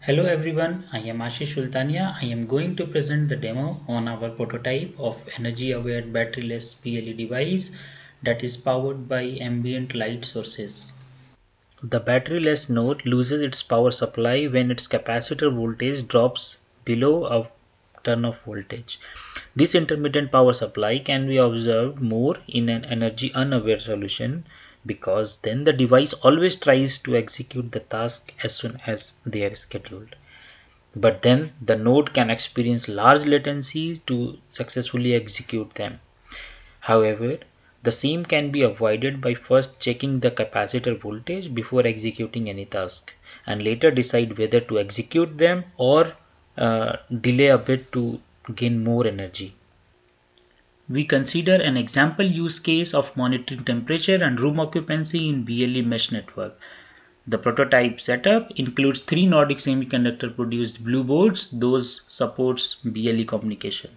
Hello everyone, I am Ashish Sultania. I am going to present the demo on our prototype of energy aware batteryless BLE device that is powered by ambient light sources. The batteryless node loses its power supply when its capacitor voltage drops below a turn of voltage. This intermittent power supply can be observed more in an energy unaware solution because then the device always tries to execute the task as soon as they are scheduled. But then the node can experience large latency to successfully execute them. However, the same can be avoided by first checking the capacitor voltage before executing any task and later decide whether to execute them or delay a bit to gain more energy. We consider an example use case of monitoring temperature and room occupancy in BLE mesh network. The prototype setup includes three Nordic Semiconductor produced blue boards. Those supports BLE communication.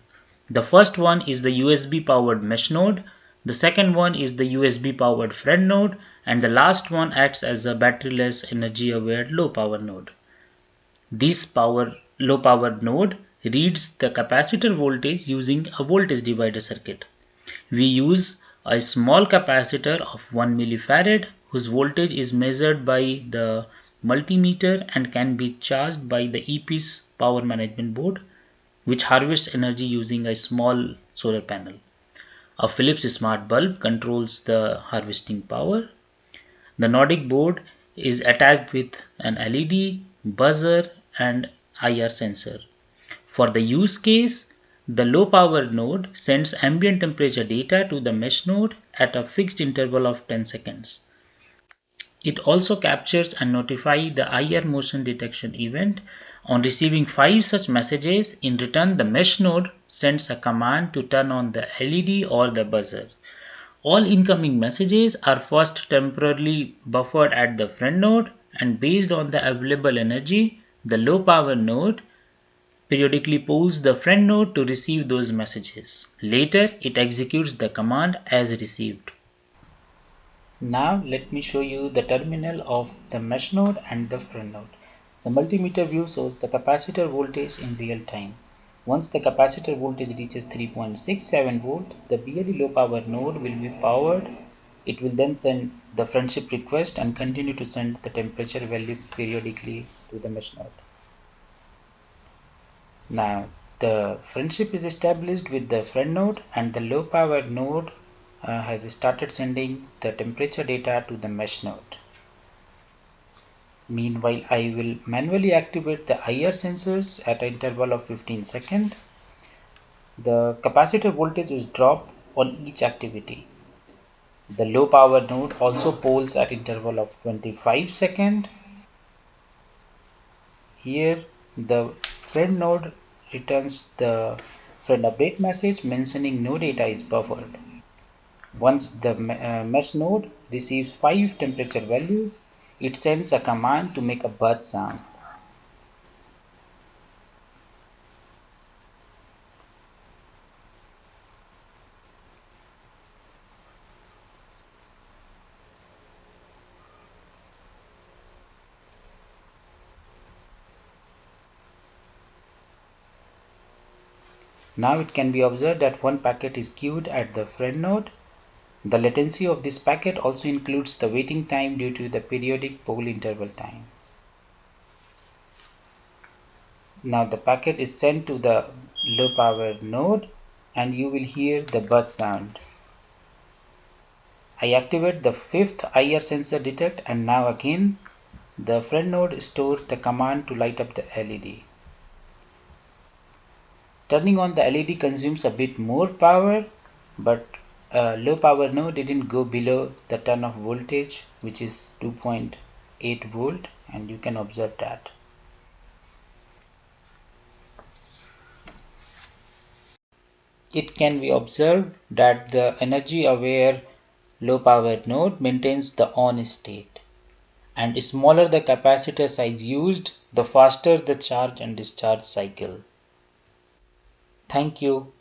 The first one is the USB powered mesh node. The second one is the USB powered friend node, and the last one acts as a batteryless energy aware low power node. This low power node reads the capacitor voltage using a voltage divider circuit. We use a small capacitor of 1 millifarad whose voltage is measured by the multimeter and can be charged by the EPIS power management board, which harvests energy using a small solar panel. A Philips smart bulb controls the harvesting power. The Nordic board is attached with an LED, buzzer and IR sensor. For the use case, the low power node sends ambient temperature data to the mesh node at a fixed interval of 10 seconds. It also captures and notifies the IR motion detection event. On receiving 5 such messages, in return the mesh node sends a command to turn on the LED or the buzzer. All incoming messages are first temporarily buffered at the friend node, and based on the available energy, the low power node periodically polls the friend node to receive those messages. Later, it executes the command as received. Now let me show you the terminal of the mesh node and the friend node. The multimeter view shows the capacitor voltage in real time. Once the capacitor voltage reaches 3.67 volt, the BLE low power node will be powered. It will then send the friendship request and continue to send the temperature value periodically to the mesh node. Now the friendship is established with the friend node, and the low power node has started sending the temperature data to the mesh node. Meanwhile, I will manually activate the IR sensors at an interval of 15 seconds. The capacitor voltage is dropped on each activity. The low power node also polls at interval of 25 seconds. Here the friend node returns the friend update message mentioning no data is buffered. Once the mesh node receives 5 temperature values, it sends a command to make a buzz sound. Now it can be observed that one packet is queued at the friend node. The latency of this packet also includes the waiting time due to the periodic poll interval time. Now the packet is sent to the low power node and you will hear the buzz sound. I activate the 5th IR sensor detect, and now again the friend node stores the command to light up the LED. Turning on the LED consumes a bit more power, but low power node didn't go below the turn of voltage, which is 2.8 volt, and you can observe that. It can be observed that the energy aware low power node maintains the on state, and smaller the capacitor size used, the faster the charge and discharge cycle. Thank you.